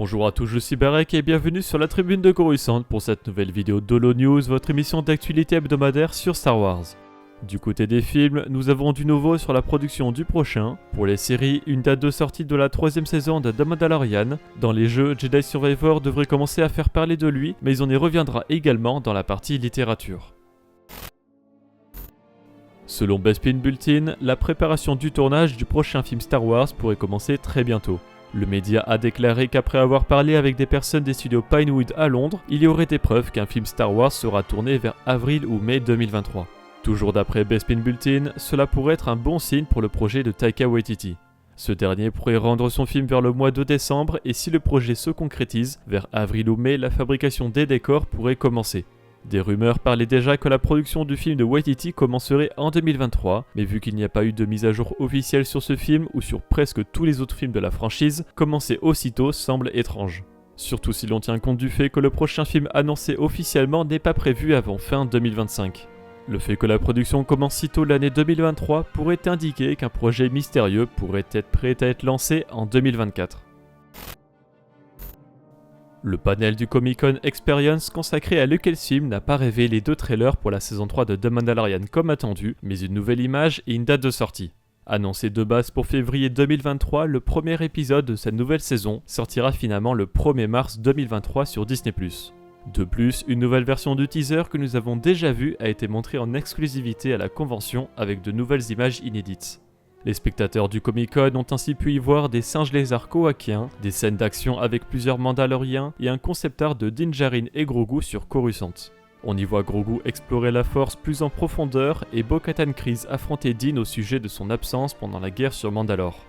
Bonjour à tous, je suis Barek et bienvenue sur la tribune de Coruscant pour cette nouvelle vidéo d'Holo News, votre émission d'actualité hebdomadaire sur Star Wars. Du côté des films, nous avons du nouveau sur la production du prochain. Pour les séries, une date de sortie de la 3ème saison de The Mandalorian. Dans les jeux, Jedi Survivor devrait commencer à faire parler de lui, mais on y reviendra également dans la partie littérature. Selon Bespin Bulletin, la préparation du tournage du prochain film Star Wars pourrait commencer très bientôt. Le média a déclaré qu'après avoir parlé avec des personnes des studios Pinewood à Londres, il y aurait des preuves qu'un film Star Wars sera tourné vers avril ou mai 2023. Toujours d'après Bespin Bulletin, cela pourrait être un bon signe pour le projet de Taika Waititi. Ce dernier pourrait rendre son film vers le mois de décembre et si le projet se concrétise, vers avril ou mai, la fabrication des décors pourrait commencer. Des rumeurs parlaient déjà que la production du film de Waititi commencerait en 2023, mais vu qu'il n'y a pas eu de mise à jour officielle sur ce film ou sur presque tous les autres films de la franchise, commencer aussitôt semble étrange. Surtout si l'on tient compte du fait que le prochain film annoncé officiellement n'est pas prévu avant fin 2025. Le fait que la production commence si tôt l'année 2023 pourrait indiquer qu'un projet mystérieux pourrait être prêt à être lancé en 2024. Le panel du Comic-Con Experience consacré à Lucasfilm n'a pas révélé les deux trailers pour la saison 3 de The Mandalorian comme attendu, mais une nouvelle image et une date de sortie. Annoncé de base pour février 2023, le premier épisode de cette nouvelle saison sortira finalement le 1er mars 2023 sur Disney+. De plus, une nouvelle version du teaser que nous avons déjà vue a été montrée en exclusivité à la convention avec de nouvelles images inédites. Les spectateurs du Comic-Con ont ainsi pu y voir des singes lézards kohakiens, des scènes d'action avec plusieurs Mandaloriens et un concept art de Din Djarin et Grogu sur Coruscant. On y voit Grogu explorer la Force plus en profondeur et Bo-Katan Kryze affronter Din au sujet de son absence pendant la guerre sur Mandalore.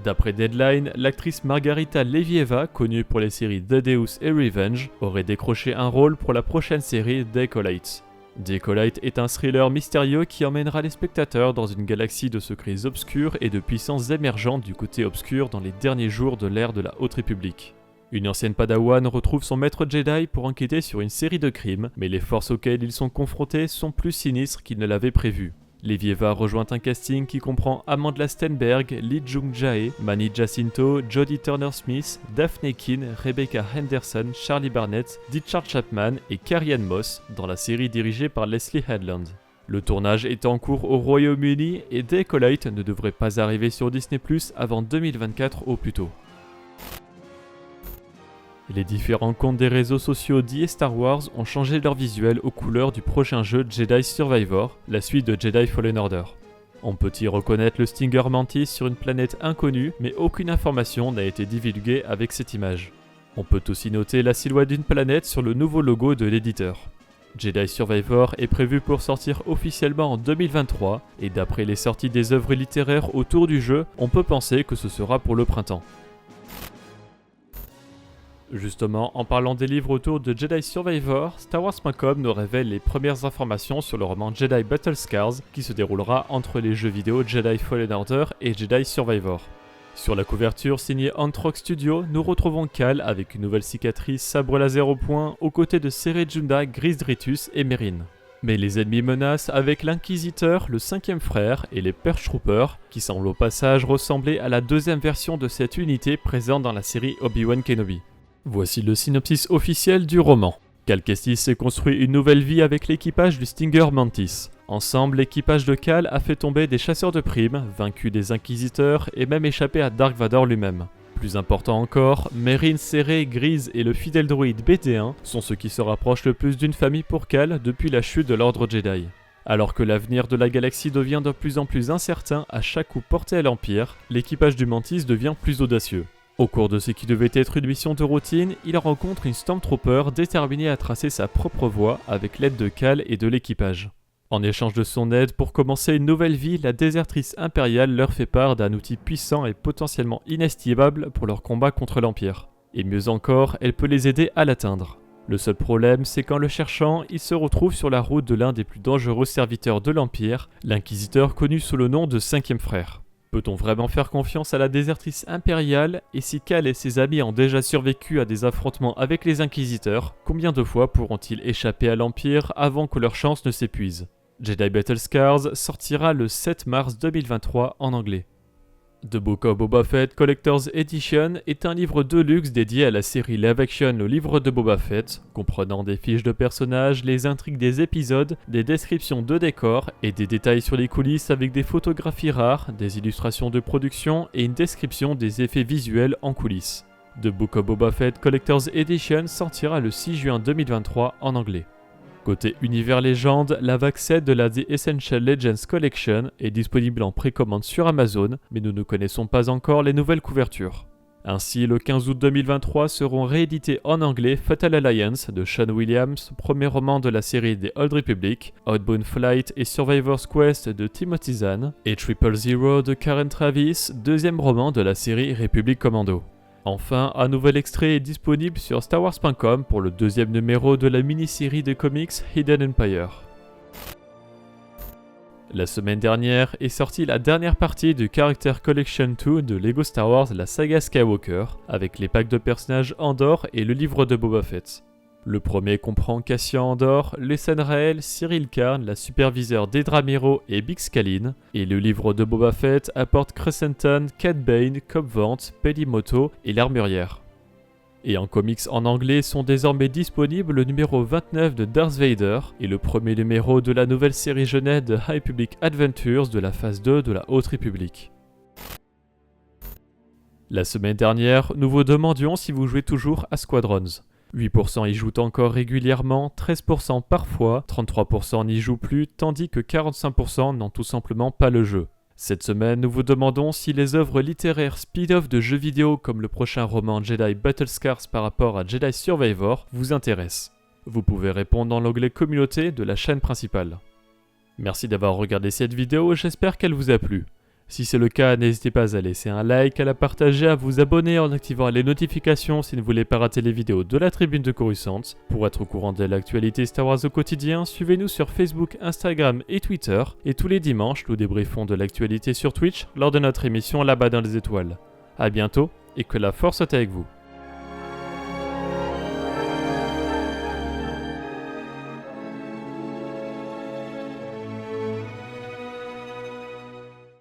D'après Deadline, l'actrice Margarita Levieva, connue pour les séries The Deus et Revenge, aurait décroché un rôle pour la prochaine série The Acolyte. The Acolyte est un thriller mystérieux qui emmènera les spectateurs dans une galaxie de secrets obscurs et de puissances émergentes du côté obscur dans les derniers jours de l'ère de la Haute République. Une ancienne Padawan retrouve son maître Jedi pour enquêter sur une série de crimes, mais les forces auxquelles ils sont confrontés sont plus sinistres qu'ils ne l'avaient prévu. Levieva rejoint un casting qui comprend Amandla Stenberg, Lee Jung-jae, Manny Jacinto, Jodie Turner-Smith, Daphne Keane, Rebecca Henderson, Charlie Barnett, Richard Chapman et Carrie-Anne Moss dans la série dirigée par Leslie Headland. Le tournage est en cours au Royaume-Uni et The Acolyte ne devrait pas arriver sur Disney+ avant 2024 au plus tôt. Les différents comptes des réseaux sociaux dits et Star Wars ont changé leur visuel aux couleurs du prochain jeu Jedi Survivor, la suite de Jedi Fallen Order. On peut y reconnaître le Stinger Mantis sur une planète inconnue, mais aucune information n'a été divulguée avec cette image. On peut aussi noter la silhouette d'une planète sur le nouveau logo de l'éditeur. Jedi Survivor est prévu pour sortir officiellement en 2023, et d'après les sorties des œuvres littéraires autour du jeu, on peut penser que ce sera pour le printemps. Justement, en parlant des livres autour de Jedi Survivor, StarWars.com nous révèle les premières informations sur le roman Jedi Battle Scars qui se déroulera entre les jeux vidéo Jedi Fallen Order et Jedi Survivor. Sur la couverture signée Antrox Studio, nous retrouvons Cal avec une nouvelle cicatrice sabre laser au poing aux côtés de Cere Junda, Greez Dritus et Merrin. Mais les ennemis menacent avec l'Inquisiteur, le 5e frère et les Perch Troopers qui semblent au passage ressembler à la deuxième version de cette unité présente dans la série Obi-Wan Kenobi. Voici le synopsis officiel du roman. Cal Kestis s'est construit une nouvelle vie avec l'équipage du Stinger Mantis. Ensemble, l'équipage de Cal a fait tomber des chasseurs de primes, vaincu des inquisiteurs et même échappé à Dark Vador lui-même. Plus important encore, Merrin, Cere, Greez et le fidèle droïde BT-1 sont ceux qui se rapprochent le plus d'une famille pour Cal depuis la chute de l'Ordre Jedi. Alors que l'avenir de la galaxie devient de plus en plus incertain à chaque coup porté à l'Empire, l'équipage du Mantis devient plus audacieux. Au cours de ce qui devait être une mission de routine, il rencontre une Stormtrooper déterminée à tracer sa propre voie avec l'aide de Cal et de l'équipage. En échange de son aide pour commencer une nouvelle vie, la désertrice impériale leur fait part d'un outil puissant et potentiellement inestimable pour leur combat contre l'Empire. Et mieux encore, elle peut les aider à l'atteindre. Le seul problème, c'est qu'en le cherchant, il se retrouve sur la route de l'un des plus dangereux serviteurs de l'Empire, l'Inquisiteur connu sous le nom de 5e frère. Peut-on vraiment faire confiance à la désertrice impériale? Et si Cal et ses amis ont déjà survécu à des affrontements avec les Inquisiteurs, combien de fois pourront-ils échapper à l'Empire avant que leur chance ne s'épuise? Jedi Battle Scars sortira le 7 mars 2023 en anglais. The Book of Boba Fett Collector's Edition est un livre de luxe dédié à la série live action Le Livre de Boba Fett, comprenant des fiches de personnages, les intrigues des épisodes, des descriptions de décors et des détails sur les coulisses avec des photographies rares, des illustrations de production et une description des effets visuels en coulisses. The Book of Boba Fett Collector's Edition sortira le 6 juin 2023 en anglais. Côté univers légende, la vague 7 de la The Essential Legends Collection est disponible en précommande sur Amazon, mais nous ne connaissons pas encore les nouvelles couvertures. Ainsi, le 15 août 2023 seront réédités en anglais Fatal Alliance de Sean Williams, premier roman de la série des Old Republic, Outbound Flight et Survivor's Quest de Timothy Zahn, et Triple Zero de Karen Traviss, deuxième roman de la série Republic Commando. Enfin, un nouvel extrait est disponible sur StarWars.com pour le deuxième numéro de la mini-série de comics Hidden Empire. La semaine dernière est sortie la dernière partie du Character Collection 2 de LEGO Star Wars La Saga Skywalker, avec les packs de personnages Andor et le livre de Boba Fett. Le premier comprend Cassian Andor, Lesen Rael, Cyril Karn, la superviseure Dedra Meero et Bix Kalin, et le livre de Boba Fett apporte Crescenton, Cad Bane, Cobb Vanth, Pelimoto et l'Armurière. Et en comics en anglais sont désormais disponibles le numéro 29 de Darth Vader et le premier numéro de la nouvelle série jeunesse de High Republic Adventures de la phase 2 de la Haute République. La semaine dernière, nous vous demandions si vous jouez toujours à Squadrons. 8% y jouent encore régulièrement, 13% parfois, 33% n'y jouent plus, tandis que 45% n'ont tout simplement pas le jeu. Cette semaine, nous vous demandons si les œuvres littéraires speed-off de jeux vidéo comme le prochain roman Jedi Battle Scars par rapport à Jedi Survivor vous intéressent. Vous pouvez répondre dans l'onglet communauté de la chaîne principale. Merci d'avoir regardé cette vidéo, j'espère qu'elle vous a plu. Si c'est le cas, n'hésitez pas à laisser un like, à la partager, à vous abonner en activant les notifications si vous ne voulez pas rater les vidéos de la Tribune de Coruscant. Pour être au courant de l'actualité Star Wars au quotidien, suivez-nous sur Facebook, Instagram et Twitter. Et tous les dimanches, nous débriefons de l'actualité sur Twitch lors de notre émission Là-bas dans les étoiles. A bientôt et que la force soit avec vous.